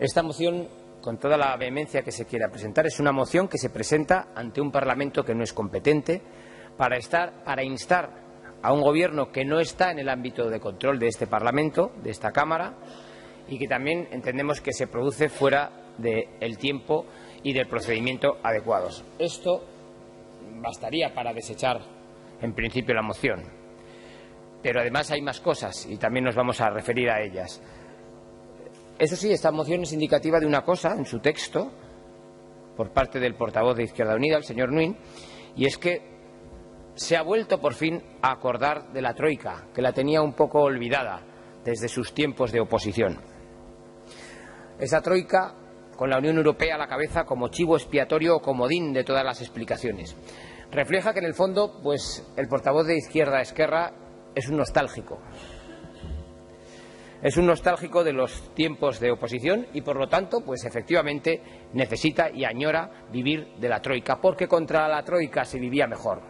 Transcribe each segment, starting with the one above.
Esta moción, con toda la vehemencia que se quiera presentar, es una moción que se presenta ante un Parlamento que no es competente para instar a un Gobierno que no está en el ámbito de control de este Parlamento, de esta Cámara, y que también entendemos que se produce fuera del tiempo y del procedimiento adecuados. Esto bastaría para desechar, en principio, la moción. Pero además hay más cosas y también nos vamos a referir a ellas. Eso sí, esta moción es indicativa de una cosa en su texto, por parte del portavoz de Izquierda Unida, el señor Nuin, y es que se ha vuelto por fin a acordar de la Troika, que la tenía un poco olvidada desde sus tiempos de oposición. Esa Troika, con la Unión Europea a la cabeza como chivo expiatorio o comodín de todas las explicaciones. Refleja que en el fondo, pues, el portavoz de Izquierda Esquerra es un nostálgico. Es un nostálgico de los tiempos de oposición y, por lo tanto, pues efectivamente necesita y añora vivir de la Troika, porque contra la Troika se vivía mejor.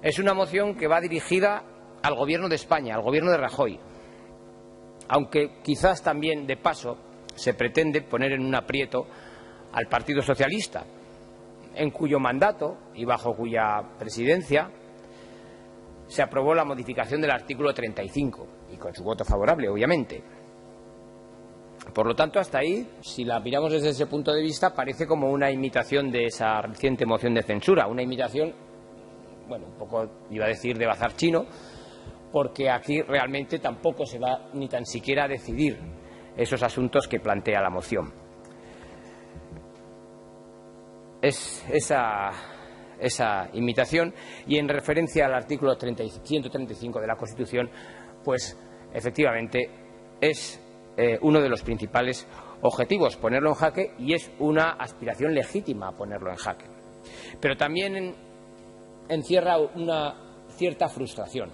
Es una moción que va dirigida al Gobierno de España, al Gobierno de Rajoy, aunque quizás también, de paso, se pretende poner en un aprieto al Partido Socialista, en cuyo mandato y bajo cuya presidencia se aprobó la modificación del artículo 35, y con su voto favorable, obviamente. Por lo tanto, hasta ahí, si la miramos desde ese punto de vista, parece como una imitación de esa reciente moción de censura, una imitación, bueno, un poco, iba a decir, de bazar chino, porque aquí realmente tampoco se va ni tan siquiera a decidir esos asuntos que plantea la moción. Es esa imitación, y en referencia al artículo 135 de la Constitución, pues efectivamente es uno de los principales objetivos, ponerlo en jaque, y es una aspiración legítima ponerlo en jaque. Pero también encierra una cierta frustración.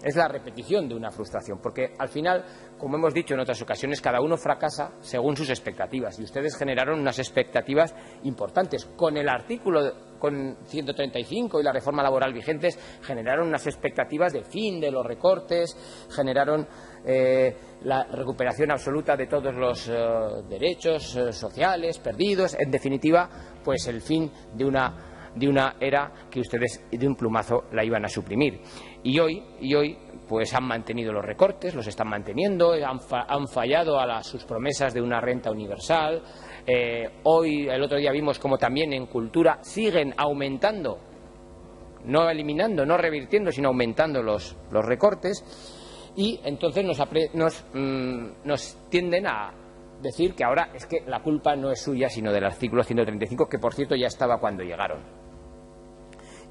Es la repetición de una frustración, porque al final, como hemos dicho en otras ocasiones, cada uno fracasa según sus expectativas, y ustedes generaron unas expectativas importantes. Con el artículo 135 y la reforma laboral vigentes generaron unas expectativas de fin de los recortes, generaron la recuperación absoluta de todos los derechos sociales perdidos, en definitiva, pues el fin de una era que ustedes de un plumazo la iban a suprimir. Y hoy pues han mantenido los recortes, los están manteniendo, han fallado a sus promesas de una renta universal. Hoy, el otro día vimos como también en cultura siguen aumentando, no eliminando, no revirtiendo, sino aumentando los recortes, y entonces nos tienden a decir que ahora es que la culpa no es suya, sino del artículo 135, que por cierto ya estaba cuando llegaron,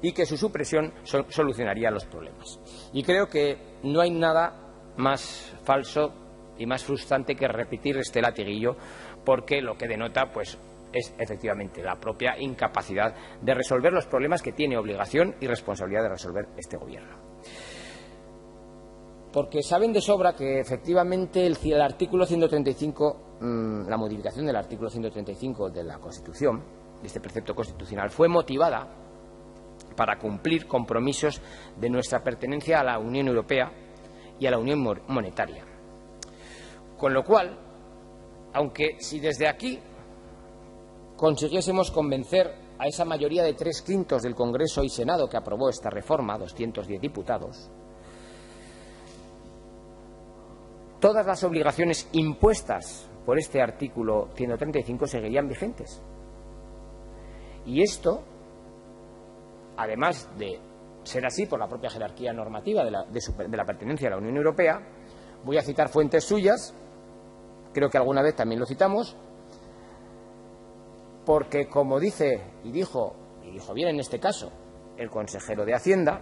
y que su supresión solucionaría los problemas. Y creo que no hay nada más falso y más frustrante que repetir este latiguillo, porque lo que denota pues es efectivamente la propia incapacidad de resolver los problemas que tiene obligación y responsabilidad de resolver este Gobierno. Porque saben de sobra que efectivamente el artículo 135, la modificación del artículo 135 de la Constitución, de este precepto constitucional, fue motivada para cumplir compromisos de nuestra pertenencia a la Unión Europea y a la Unión Monetaria. Con lo cual, aunque si desde aquí consiguiésemos convencer a esa mayoría de 3/5 del Congreso y Senado que aprobó esta reforma, 210 diputados, todas las obligaciones impuestas por este artículo 135 seguirían vigentes. Y esto, además de ser así por la propia jerarquía normativa de la pertenencia a la Unión Europea, voy a citar fuentes suyas, creo que alguna vez también lo citamos, porque como dice y dijo bien en este caso el consejero de Hacienda,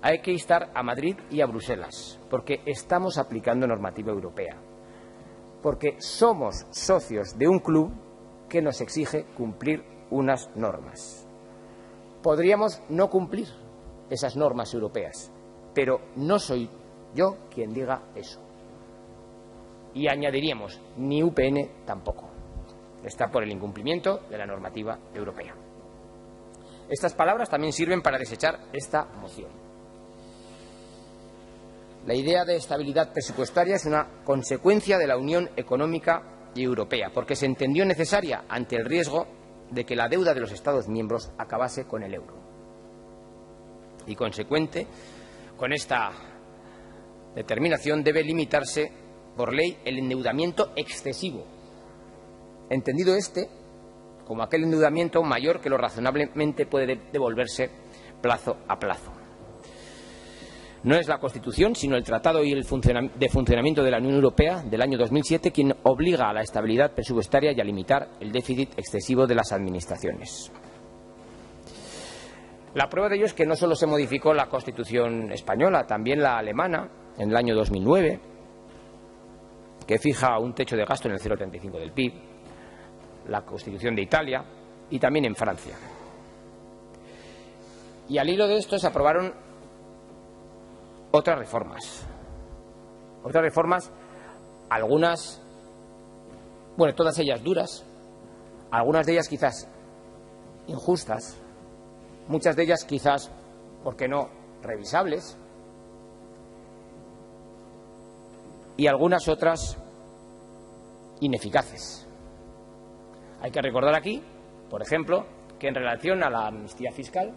hay que instar a Madrid y a Bruselas, porque estamos aplicando normativa europea, porque somos socios de un club que nos exige cumplir unas normas. Podríamos no cumplir esas normas europeas, pero no soy yo quien diga eso. Y añadiríamos, ni UPN tampoco. Está por el incumplimiento de la normativa europea. Estas palabras también sirven para desechar esta moción. la idea de estabilidad presupuestaria es una consecuencia de la Unión Económica y Europea, porque se entendió necesaria ante el riesgo de que la deuda de los Estados miembros acabase con el euro. Y consecuente con esta determinación debe limitarse por ley el endeudamiento excesivo, entendido como aquel endeudamiento mayor que lo razonablemente puede devolverse plazo a plazo. No es la Constitución, sino el Tratado y el de Funcionamiento de la Unión Europea del año 2007 quien obliga a la estabilidad presupuestaria y a limitar el déficit excesivo de las administraciones. La prueba de ello es que no solo se modificó la Constitución española, también la alemana, en el año 2009, que fija un techo de gasto en el 0,35 del PIB, la Constitución de Italia y también en Francia. Y al hilo de esto se aprobaron otras reformas, algunas, bueno, todas ellas duras, algunas de ellas quizás injustas, muchas de ellas quizás, ¿por qué no?, revisables, y algunas otras ineficaces. Hay que recordar aquí, por ejemplo, que en relación a la amnistía fiscal,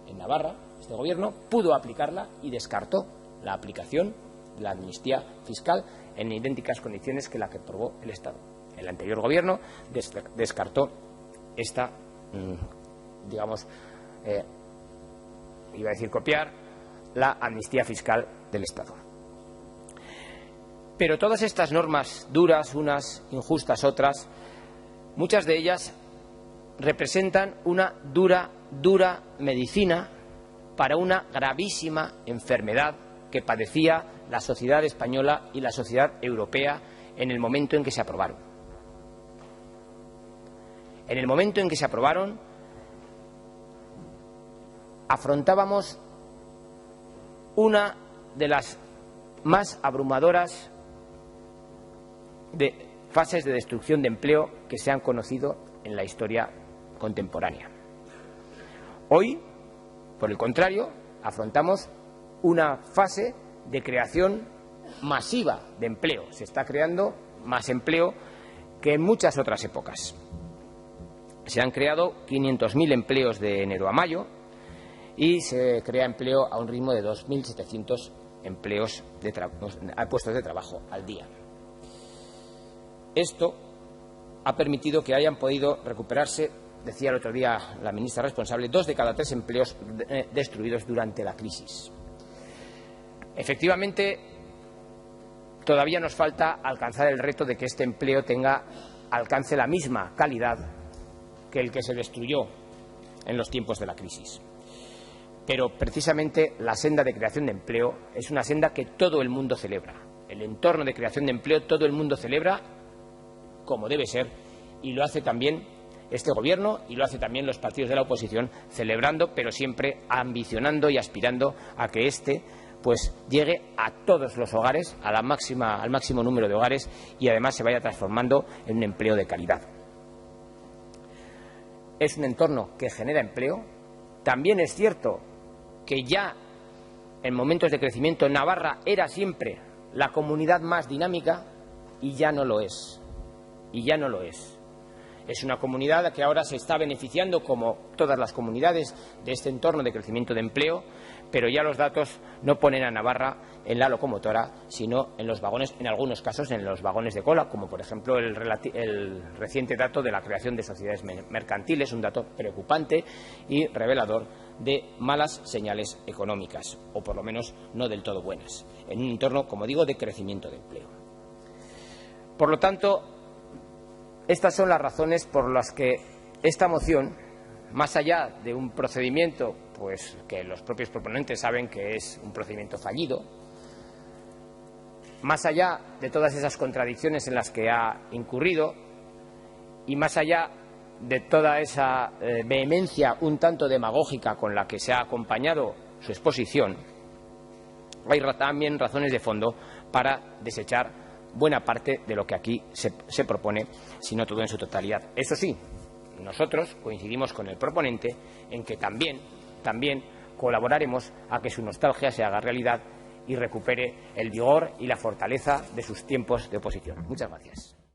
en Navarra, este Gobierno pudo aplicarla y descartó la aplicación de la amnistía fiscal en idénticas condiciones que la que aprobó el Estado. El anterior Gobierno descartó esta, digamos, iba a decir copiar, la amnistía fiscal del Estado. Pero todas estas normas duras, unas injustas, otras, muchas de ellas representan una dura medicina para una gravísima enfermedad que padecía la sociedad española y la sociedad europea en el momento en que se aprobaron. En el momento en que se aprobaron, afrontábamos una de las más abrumadoras fases de destrucción de empleo que se han conocido en la historia contemporánea. Hoy, por el contrario, afrontamos una fase de creación masiva de empleo. Se está creando más empleo que en muchas otras épocas. Se han creado 500.000 empleos de enero a mayo y se crea empleo a un ritmo de 2.700 empleos puestos de trabajo al día. Esto ha permitido que hayan podido recuperarse, decía el otro día la ministra responsable, 2 de cada 3 empleos destruidos durante la crisis. Efectivamente, todavía nos falta alcanzar el reto de que este empleo alcance la misma calidad que el que se destruyó en los tiempos de la crisis. Pero precisamente la senda de creación de empleo es una senda que todo el mundo celebra. El entorno de creación de empleo todo el mundo celebra como debe ser, y lo hace también este Gobierno y lo hace también los partidos de la oposición, celebrando, pero siempre ambicionando y aspirando a que llegue a todos los hogares, al máximo número de hogares, y además se vaya transformando en un empleo de calidad. Es un entorno que genera empleo. También es cierto que ya en momentos de crecimiento Navarra era siempre la comunidad más dinámica y ya no lo es. Es una comunidad que ahora se está beneficiando, como todas las comunidades, de este entorno de crecimiento de empleo, pero ya los datos no ponen a Navarra en la locomotora, sino en los vagones, en algunos casos en los vagones de cola, como por ejemplo el reciente dato de la creación de sociedades mercantiles, un dato preocupante y revelador de malas señales económicas, o por lo menos no del todo buenas, en un entorno, como digo, de crecimiento de empleo. Por lo tanto, estas son las razones por las que esta moción, más allá de un procedimiento que los propios proponentes saben que es un procedimiento fallido, más allá de todas esas contradicciones en las que ha incurrido y más allá de toda esa vehemencia un tanto demagógica con la que se ha acompañado su exposición, hay también razones de fondo para desechar buena parte de lo que aquí se propone, si no todo en su totalidad. Eso sí, nosotros coincidimos con el proponente en que también colaboraremos a que su nostalgia se haga realidad y recupere el vigor y la fortaleza de sus tiempos de oposición. Muchas gracias.